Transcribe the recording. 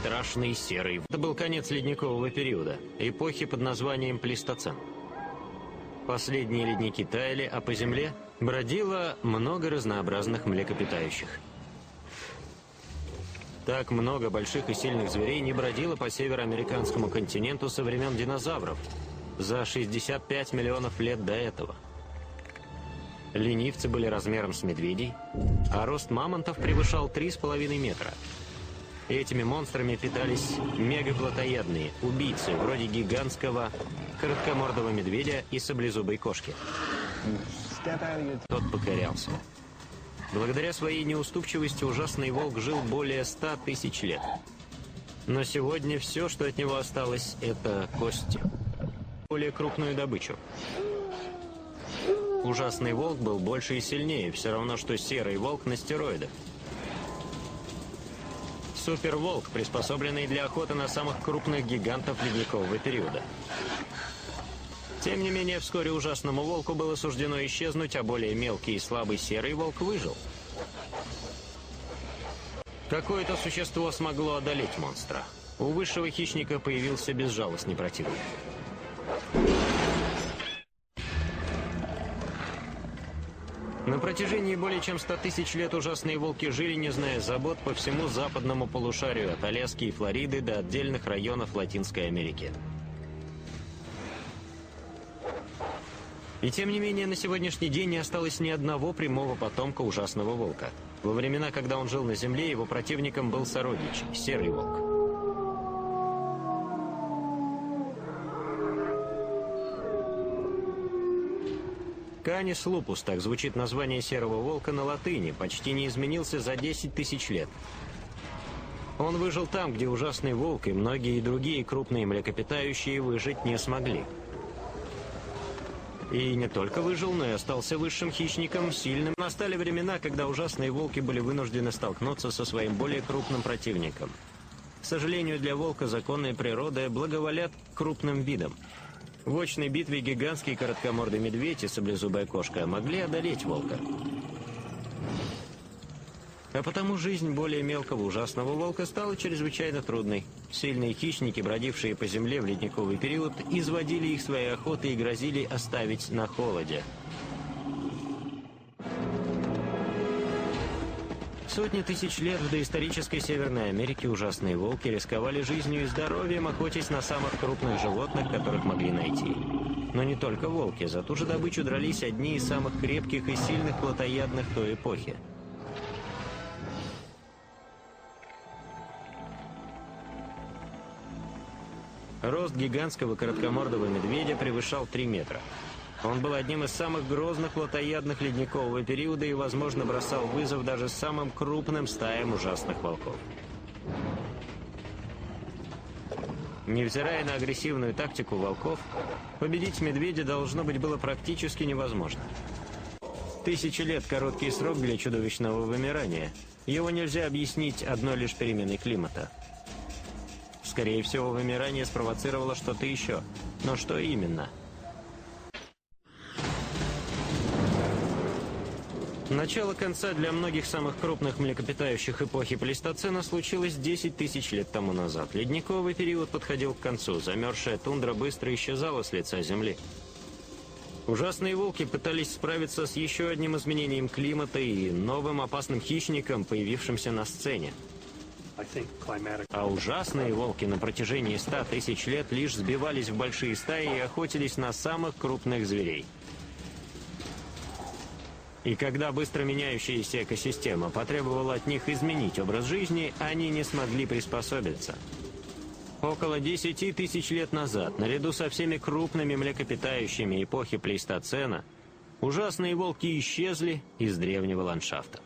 страшный серый. Это был конец ледникового периода, эпохи под названием Плейстоцен. Последние ледники таяли, а по земле бродило много разнообразных млекопитающих. Так много больших и сильных зверей не бродило по североамериканскому континенту со времен динозавров за 65 миллионов лет до этого. Ленивцы были размером с медведей, а рост мамонтов превышал 3,5 метра. Этими монстрами питались мегаплотоядные убийцы, вроде гигантского короткомордого медведя и саблезубой кошки. Тот покорялся. Благодаря своей неуступчивости ужасный волк жил более 100 тысяч лет. Но сегодня все, что от него осталось, это кости. Более крупную добычу. Ужасный волк был больше и сильнее, все равно, что серый волк на стероидах. Суперволк, приспособленный для охоты на самых крупных гигантов ледникового периода. Тем не менее, вскоре ужасному волку было суждено исчезнуть, а более мелкий и слабый серый волк выжил. Какое-то существо смогло одолеть монстра. У высшего хищника появился безжалостный противник. На протяжении более чем 100 тысяч лет ужасные волки жили, не зная забот, по всему западному полушарию, от Аляски и Флориды до отдельных районов Латинской Америки. И тем не менее, на сегодняшний день не осталось ни одного прямого потомка ужасного волка. Во времена, когда он жил на Земле, его противником был сородич – серый волк. Canis lupus, так звучит название серого волка на латыни, почти не изменился за 10 тысяч лет. Он выжил там, где ужасный волк и многие другие крупные млекопитающие выжить не смогли. И не только выжил, но и остался высшим хищником, сильным. Настали времена, когда ужасные волки были вынуждены столкнуться со своим более крупным противником. К сожалению, для волка законная природа благоволят крупным видам. В очной битве гигантский короткомордый медведь и саблезубая кошка могли одолеть волка. А потому жизнь более мелкого ужасного волка стала чрезвычайно трудной. Сильные хищники, бродившие по земле в ледниковый период, изводили их своей охотой и грозили оставить на холоде. Сотни тысяч лет в доисторической Северной Америке ужасные волки рисковали жизнью и здоровьем, охотясь на самых крупных животных, которых могли найти. Но не только волки, за ту же добычу дрались одни из самых крепких и сильных плотоядных той эпохи. Рост гигантского короткомордого медведя превышал 3 метра. Он был одним из самых грозных плотоядных ледникового периода и, возможно, бросал вызов даже самым крупным стаям ужасных волков. Невзирая на агрессивную тактику волков, победить медведя должно быть было практически невозможно. 1000 лет – короткий срок для чудовищного вымирания. Его нельзя объяснить одной лишь переменой климата. Скорее всего, вымирание спровоцировало что-то еще. Но что именно? Начало конца для многих самых крупных млекопитающих эпохи Плейстоцена случилось 10 тысяч лет тому назад. Ледниковый период подходил к концу, замерзшая тундра быстро исчезала с лица Земли. Ужасные волки пытались справиться с еще одним изменением климата и новым опасным хищником, появившимся на сцене. А ужасные волки на протяжении 100 тысяч лет лишь сбивались в большие стаи и охотились на самых крупных зверей. И когда быстро меняющаяся экосистема потребовала от них изменить образ жизни, они не смогли приспособиться. Около 10 тысяч лет назад, наряду со всеми крупными млекопитающими эпохи Плейстоцена, ужасные волки исчезли из древнего ландшафта.